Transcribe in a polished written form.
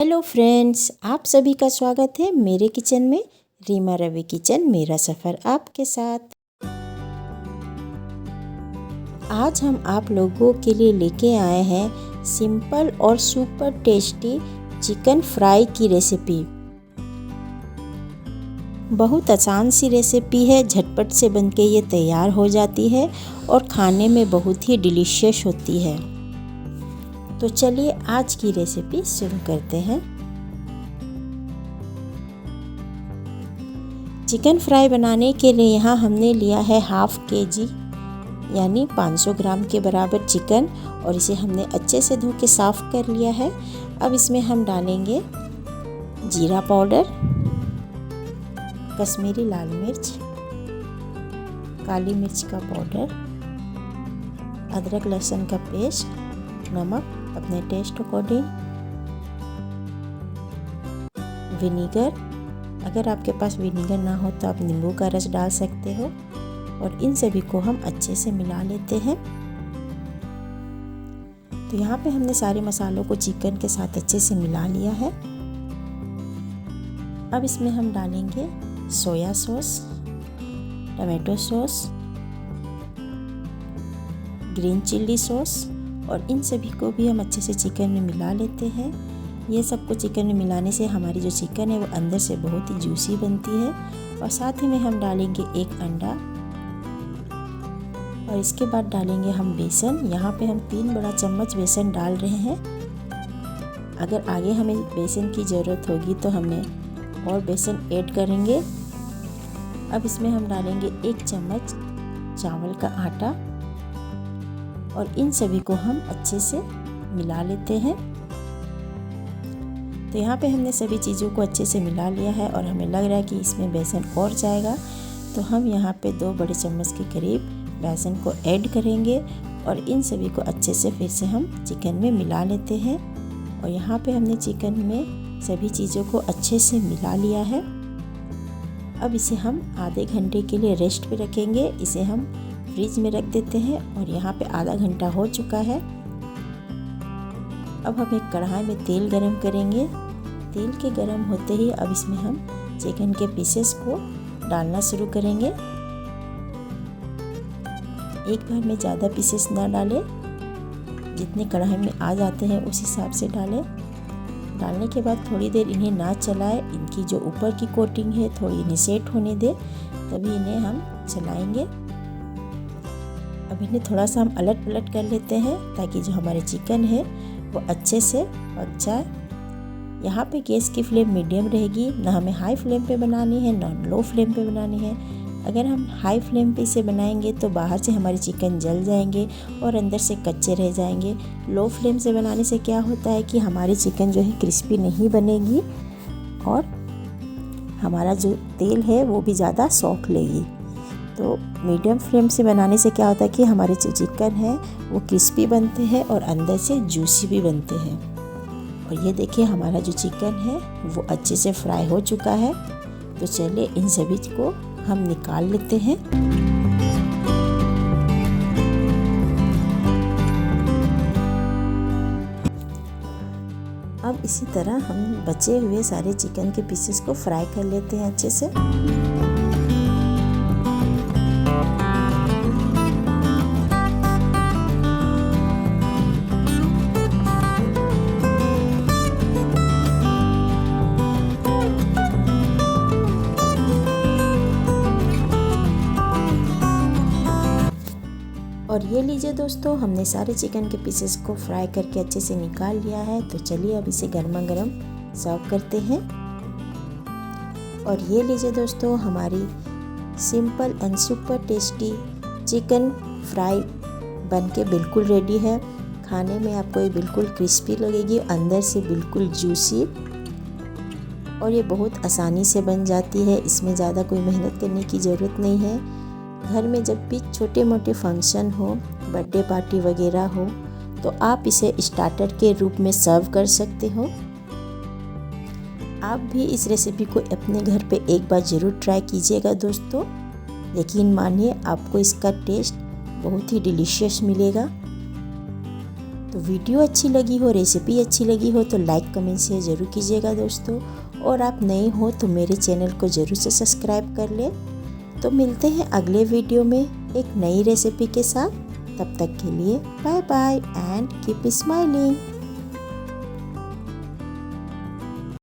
Hello friends, आप सभी का स्वागत है मेरे किचन में। रीमा रवि किचन, मेरा सफ़र आपके साथ। आज हम आप लोगों के लिए लेके आए हैं सिंपल और सुपर टेस्टी चिकन फ्राई की रेसिपी। बहुत आसान सी रेसिपी है, झटपट से बनके ये तैयार हो जाती है और खाने में बहुत ही डिलीशियस होती है। तो चलिए आज की रेसिपी शुरू करते हैं। चिकन फ्राई बनाने के लिए यहाँ हमने लिया है हाफ केजी यानी 500 ग्राम के बराबर चिकन, और इसे हमने अच्छे से धो के साफ़ कर लिया है। अब इसमें हम डालेंगे जीरा पाउडर, कश्मीरी लाल मिर्च, काली मिर्च का पाउडर, अदरक लहसुन का पेस्ट, नमक अपने टेस्ट अकॉर्डिंग, विनीगर, अगर आपके पास विनीगर ना हो तो आप नींबू का रस डाल सकते हो, और इन सभी को हम अच्छे से मिला लेते हैं। तो यहाँ पे हमने सारे मसालों को चिकन के साथ अच्छे से मिला लिया है। अब इसमें हम डालेंगे soya sauce, tomato sauce, green chilli sauce, और इन सभी को भी हम अच्छे से चिकन में मिला लेते हैं। ये सबको चिकन में मिलाने से हमारी जो चिकन है वो अंदर से बहुत ही जूसी बनती है। और साथ ही में हम डालेंगे एक अंडा, और इसके बाद डालेंगे हम बेसन। यहाँ पे हम 3 बड़ा चम्मच बेसन डाल रहे हैं। अगर आगे हमें बेसन की ज़रूरत होगी तो हमें और बेसन ऐड करेंगे। अब इसमें हम डालेंगे 1 चम्मच चावल का आटा, और इन सभी को हम अच्छे से मिला लेते हैं। तो यहाँ पे हमने सभी चीज़ों को अच्छे से मिला लिया है, और हमें लग रहा है कि इसमें बेसन और जाएगा, तो हम यहाँ पे 2 बड़े चम्मच के करीब बेसन को ऐड करेंगे, और इन सभी को अच्छे से फिर से हम चिकन में मिला लेते हैं। और यहाँ पे हमने चिकन में सभी चीज़ों को अच्छे से मिला लिया है। अब इसे हम आधे घंटे के लिए रेस्ट पे रखेंगे। इसे हम फ्रिज में रख देते हैं, और यहाँ पे आधा घंटा हो चुका है। अब हम एक कढ़ाई में तेल गरम करेंगे। तेल के गरम होते ही अब इसमें हम चिकन के पीसेस को डालना शुरू करेंगे। एक बार में ज़्यादा पीसेस ना डालें, जितने कढ़ाई में आ जाते हैं उस हिसाब से डालें। डालने के बाद थोड़ी देर इन्हें ना चलाएं। इनकी जो ऊपर की कोटिंग है थोड़ी इन्हें सेट होने दें, तभी इन्हें हम चलाएंगे। अब इन्हें थोड़ा सा हम अलट पलट कर लेते हैं, ताकि जो हमारे चिकन है वो अच्छे से पक जाए। यहाँ पे गैस की फ्लेम मीडियम रहेगी, ना हमें हाई फ्लेम पे बनानी है ना लो फ्लेम पे बनानी है। अगर हम हाई फ्लेम पे इसे बनाएंगे तो बाहर से हमारे चिकन जल जाएंगे और अंदर से कच्चे रह जाएंगे। लो फ्लेम से बनाने से क्या होता है कि हमारी चिकन जो है क्रिस्पी नहीं बनेगी, और हमारा जो तेल है वो भी ज़्यादा सोख लेगी। तो मीडियम फ्लेम से बनाने से क्या होता है कि हमारे जो चिकन है वो क्रिस्पी बनते हैं और अंदर से जूसी भी बनते हैं। और ये देखिए हमारा जो चिकन है वो अच्छे से फ्राई हो चुका है। तो चलिए इन सभी को हम निकाल लेते हैं। अब इसी तरह हम बचे हुए सारे चिकन के पीसेस को फ्राई कर लेते हैं अच्छे से। और ये लीजिए दोस्तों, हमने सारे चिकन के पीसेस को फ्राई करके अच्छे से निकाल लिया है। तो चलिए अब इसे गर्मा गर्म सर्व करते हैं। और ये लीजिए दोस्तों, हमारी simple and super tasty chicken fry बनके बिल्कुल रेडी है। खाने में आपको ये बिल्कुल क्रिस्पी लगेगी, अंदर से बिल्कुल जूसी, और ये बहुत आसानी से बन जाती है। इसमें ज़्यादा कोई मेहनत करने की ज़रूरत नहीं है। घर में जब भी छोटे मोटे फंक्शन हो, बर्थडे पार्टी वगैरह हो, तो आप इसे स्टार्टर के रूप में सर्व कर सकते हो। आप भी इस रेसिपी को अपने घर पे एक बार ज़रूर ट्राई कीजिएगा दोस्तों। यकीन मानिए आपको इसका टेस्ट बहुत ही डिलीशियस मिलेगा। तो वीडियो अच्छी लगी हो, रेसिपी अच्छी लगी हो तो लाइक कमेंट शेयर ज़रूर कीजिएगा दोस्तों। और आप नए हो तो मेरे चैनल को ज़रूर से सब्सक्राइब कर ले। तो मिलते हैं अगले वीडियो में एक नई रेसिपी के साथ। तब तक के लिए bye bye and keep smiling.